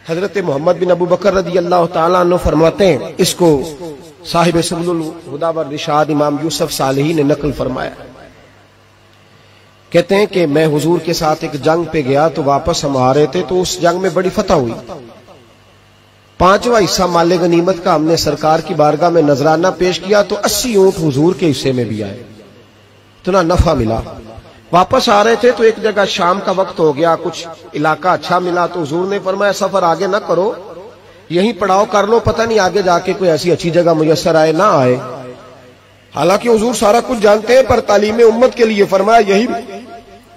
हजरत मोहम्मद बिन अबू बकर रज़ी अल्लाह ताला अन्हु फरमाते हैं, इसको साहिब सबुल हुदा व रिशाद इमाम यूसुफ सालेही ने नकल फरमाया। कहते हैं कि मैं हुजूर के साथ एक जंग पे गया तो वापस हम आ रहे थे, तो उस जंग में बड़ी फतह हुई। 5वां हिस्सा माले गनीमत का हमने सरकार की बारगाह में नजराना पेश किया तो 80 ऊंट हुजूर के हिस्से में भी आए, इतना नफा मिला। वापस आ रहे थे तो एक जगह शाम का वक्त हो गया, कुछ इलाका अच्छा मिला तो हुजूर ने फरमाया सफर आगे ना करो, यहीं पड़ाव कर लो, पता नहीं आगे जाके कोई ऐसी अच्छी जगह मुयस्सर आए ना आए। हालांकि हुजूर सारा कुछ जानते हैं, पर तालीम उम्मत के लिए फरमाया यही।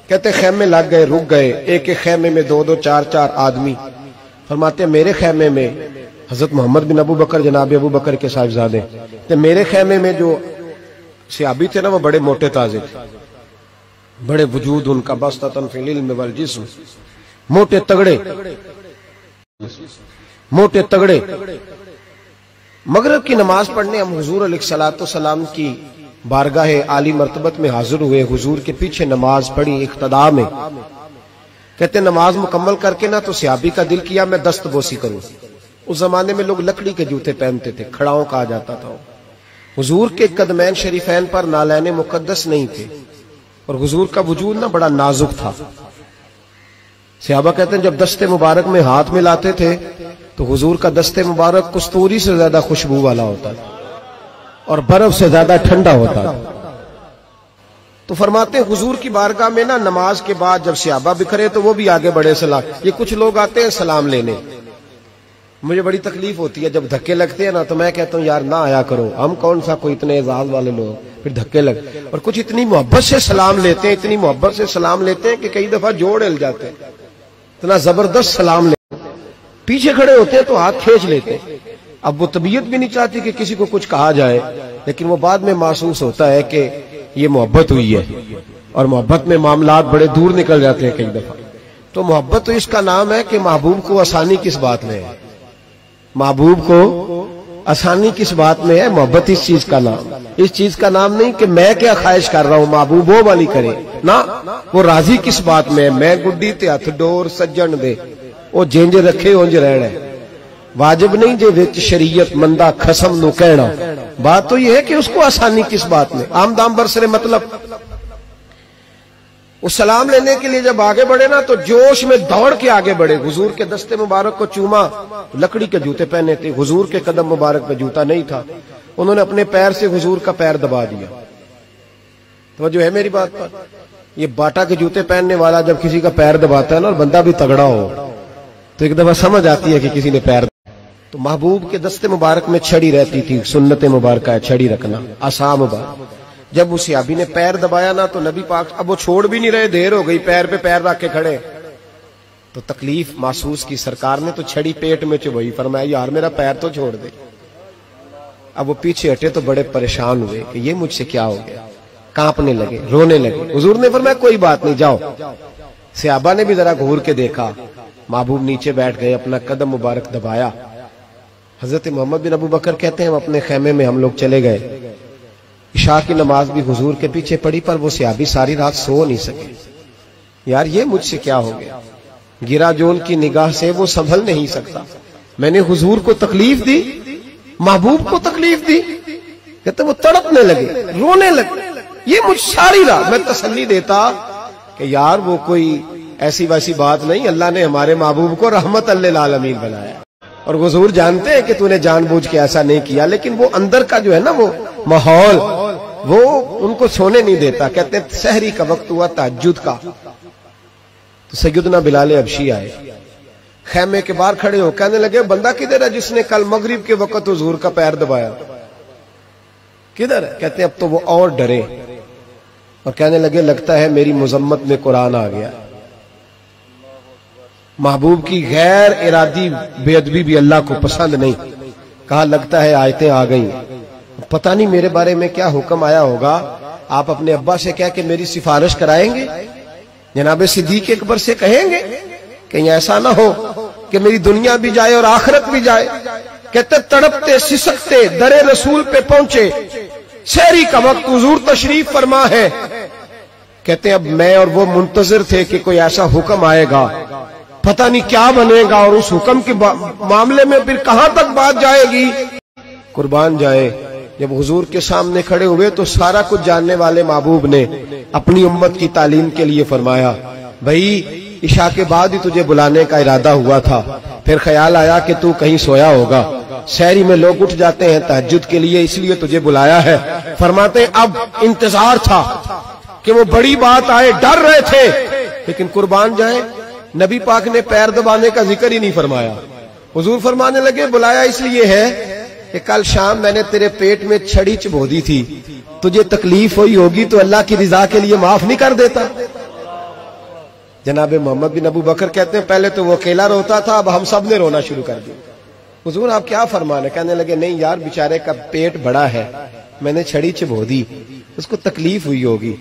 कहते खैमे लग गए, रुक गए, एक एक खैमे में 2-2 4-4 आदमी। फरमाते मेरे खैमे में हजरत मोहम्मद बिन अबू बकर जनाब अबू बकर के साहिबजादे, तो मेरे खैमे में जो सहाबी थे ना वो बड़े मोटे ताजे थे, बड़े वजूद उनका बस्ततन फिल इल्म वल जिस्म, मोटे तगड़े मोटे तगड़े। मगरिब की नमाज पढ़ने हम हुजूर अलैहिस्सलातु सलाम की बारगाह आली मर्तबत में हाजिर हुए। हुजूर के पीछे नमाज पढ़ी इक्तदा में। कहते नमाज मुकम्मल करके ना तो सहाबी का दिल किया मैं दस्तबोसी करूं। उस जमाने में लोग लकड़ी के जूते पहनते थे, खड़ाओं कहा जाता था। हुजूर के कदमैन शरीफैन पर नालैने मुकद्दस नहीं थे और हुजूर का वजूद ना बड़ा नाजुक था। सहाबा कहते हैं जब दस्ते मुबारक में हाथ मिलाते थे तो हुजूर का दस्ते मुबारक कस्तूरी से ज्यादा खुशबू वाला होता था और बर्फ से ज्यादा ठंडा होता था। तो फरमाते हैं हुजूर की बारगाह में ना नमाज के बाद जब सहाबा बिखरे तो वो भी आगे बढ़े सलाम। ये कुछ लोग आते हैं सलाम लेने, मुझे बड़ी तकलीफ होती है जब धक्के लगते हैं ना, तो मैं कहता हूँ यार ना आया करो, हम कौन सा कोई इतने एजाज वाले लोग, फिर धक्के लग। और कुछ इतनी मोहब्बत से सलाम लेते हैं, इतनी मोहब्बत से सलाम लेते हैं कि कई दफा जोड़ हिल जाते हैं, इतना जबरदस्त सलाम लेते। पीछे खड़े होते हैं तो हाथ खींच लेते हैं। अब वो तबीयत भी नहीं चाहती कि किसी को कुछ कहा जाए, लेकिन वो बाद में महसूस होता है कि ये मोहब्बत हुई है और मोहब्बत में मामलात बड़े दूर निकल जाते हैं कई दफा। तो मोहब्बत तो इसका नाम है कि महबूब को आसानी किस बात में है, महबूब को आसानी किस बात में है। मोहब्बत इस चीज का नाम, इस चीज का नाम नहीं कि मैं क्या ख्वाहिश कर रहा हूं, महबूब वो वाली करे ना। वो राजी किस बात में है, मैं गुड्डी ते हथ डोर सज्जन दे, वो जिंज रखे उंज रहना है। वाजिब नहीं जे विच शरीयत मंदा खसम नु कहना। बात तो यह है कि उसको आसानी किस बात में, आम दाम बरसरे मतलब। उस सलाम लेने के लिए जब आगे बढ़े ना तो जोश में दौड़ के आगे बढ़े। हुजूर के दस्ते मुबारक को चूमा, लकड़ी के जूते पहने थे, हुजूर के कदम मुबारक में जूता नहीं था। उन्होंने अपने पैर से हुजूर का पैर दबा दिया। तो जो है मेरी बात पर, ये बाटा के जूते पहनने वाला जब किसी का पैर दबाता है ना और बंदा भी तगड़ा हो तो एक दफा समझ आती है कि किसी ने पैर। तो महबूब के दस्ते मुबारक में छड़ी रहती थी, सुन्नत मुबारक है छड़ी रखना, आसाम मुबारक। जब उस सहाबी ने पैर दबाया ना तो नबी पाक अब वो छोड़ भी नहीं रहे, देर हो गई, पैर पे पैर रख के खड़े। तो तकलीफ महसूस की सरकार ने, तो छड़ी पेट में चुभई, फरमाया यार मेरा पैर तो छोड़ दे। अब वो पीछे हटे तो बड़े परेशान हुए कि ये मुझसे क्या हो गया, कांपने लगे, रोने लगे। हुजूर ने फरमाया कोई बात नहीं जाओ। सहाबा ने भी जरा घूर के देखा, महबूब नीचे बैठ गए, अपना कदम मुबारक दबाया। हजरत मोहम्मद बिन अबू बकर कहते हैं अपने खेमे में हम लोग चले गए। इशा की नमाज भी हुजूर के पीछे पड़ी, पर वो सहाबी सारी रात सो नहीं सके। यार ये मुझसे क्या हो गया, गिरा जोन की निगाह से वो संभल नहीं सकता। मैंने हुजूर को तकलीफ दी, महबूब को तकलीफ दी। कहते वो तड़पने लगे, रोने लगे। ये मुझ सारी रात मैं तसल्ली देता कि यार वो कोई ऐसी वैसी बात नहीं, अल्लाह ने हमारे महबूब को रहमत लिल आलमीन बनाया। और हुजूर जानते हैं कि तूने जानबूझ के ऐसा नहीं किया, लेकिन वो अंदर का जो है ना वो माहौल वो उनको सोने नहीं देता। कहते हैं सहरी का वक्त हुआ तहज्जुद का, तो सैयदना बिलाल हबशी आए, खैमे के बाहर खड़े हो, कहने लगे बंदा किधर है जिसने कल मगरिब के वक्त हुजूर का पैर दबाया, किधर है? कहते हैं अब तो वो और डरे और कहने लगे लगता है मेरी मुजम्मत में कुरान आ गया। महबूब की गैर इरादी बेअदबी भी अल्लाह को पसंद नहीं। कहा लगता है आयतें आ गई, पता नहीं मेरे बारे में क्या हुक्म आया होगा। आप अपने अब्बा से कह के मेरी सिफारिश कराएंगे, जनाब सिद्दीक अकबर से कहेंगे, कहीं ऐसा ना हो कि मेरी दुनिया भी जाए और आखिरत भी जाए। कहते तड़पते सिसकते दरे रसूल पे पहुंचे, सहरी का वक्त, हुजूर तशरीफ फरमा है। कहते अब मैं और वो मुंतजिर थे कि कोई ऐसा हुक्म आएगा पता नहीं क्या बनेगा और उस हुक्म के मामले में फिर कहां तक बात जाएगी। कुर्बान जाए, जब हुजूर के सामने खड़े हुए तो सारा कुछ जानने वाले महबूब ने अपनी उम्मत की तालीम के लिए फरमाया, भाई इशा के बाद ही तुझे बुलाने का इरादा हुआ था, फिर ख्याल आया कि तू कहीं सोया होगा, शहरी में लोग उठ जाते हैं तहज्जुद के लिए, इसलिए तुझे बुलाया है। फरमाते अब इंतजार था कि वो बड़ी बात आए, डर रहे थे, लेकिन कुर्बान जाए नबी पाक ने पैर दबाने का जिक्र ही नहीं फरमाया। हुजूर फरमाने लगे बुलाया इसलिए है कि कल शाम मैंने तेरे पेट में छड़ी चबो दी थी, तुझे तकलीफ हुई होगी तो अल्लाह की रिजा के लिए माफ नहीं कर देता। जनाब मोहम्मद बिन अबू बकर कहते हैं पहले तो वो अकेला रोता था, अब हम सब ने रोना शुरू कर दिया। हुजूर आप क्या फरमाने? कहने लगे नहीं यार, बेचारे का पेट बड़ा है, मैंने छड़ी चबो दी, उसको तकलीफ हुई होगी।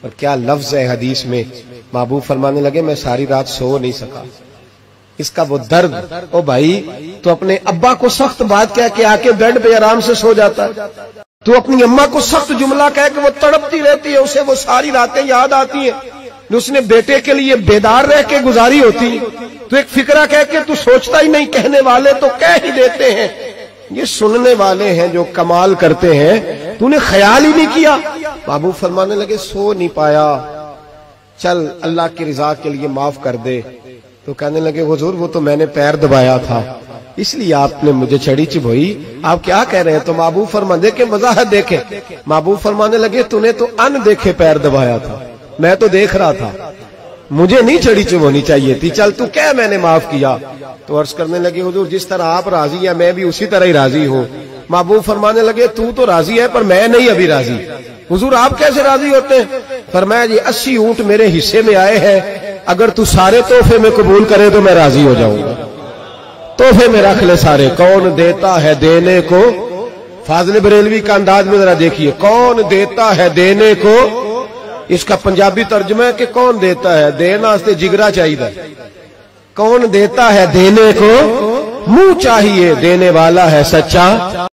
और क्या लफ्ज है हदीस में, महबूब फरमाने लगे मैं सारी रात सो नहीं सका, इसका वो दर्द। ओ भाई तो अपने अब्बा को सख्त बात कह के आके बेड पे आराम से सो जाता है, तो अपनी अम्मा को सख्त जुमला कह के वो तड़पती रहती है, उसे वो सारी रातें याद आती हैं जो उसने बेटे के लिए बेदार रह के गुजारी होती है। तो एक फिक्रा कह के तू सोचता ही नहीं, कहने वाले तो कह ही देते हैं, ये सुनने वाले हैं जो कमाल करते हैं, तूने ख्याल ही नहीं किया। महबूब फरमाने लगे सो नहीं पाया, चल अल्लाह की रिजा के लिए माफ कर दे। तो कहने लगे हुजूर वो तो मैंने पैर दबाया था इसलिए आपने मुझे छड़ी चबोई, आप क्या कह रहे हैं? तो महबूब फरमा देखे वजाहत देखे, महबूब फरमाने लगे तूने तो अन देखे पैर दबाया था, मैं तो देख रहा था, मुझे नहीं छड़ी चबोनी चाहिए थी, चल तू क्या मैंने माफ किया। तो अर्ज करने लगे हुजूर जिस तरह आप राजी है मैं भी उसी तरह ही राजी हूँ। महबूब फरमाने लगे तू तो राजी है पर मैं नहीं अभी राजी। हुजूर आप कैसे राजी होते हैं? फरमाया जी 80 ऊंट मेरे हिस्से में आए हैं, अगर तू सारे तोहफे में कबूल करे तो मैं राजी हो जाऊंगा, तोहफे में रख ले सारे। कौन देता है देने को, फाजिल बरेलवी का अंदाज में जरा देखिए, कौन देता है देने को, इसका पंजाबी तर्जुमा है कि कौन देता है देना से जिगरा चाहिए, कौन देता है देने को मुंह चाहिए, देने वाला है सच्चा।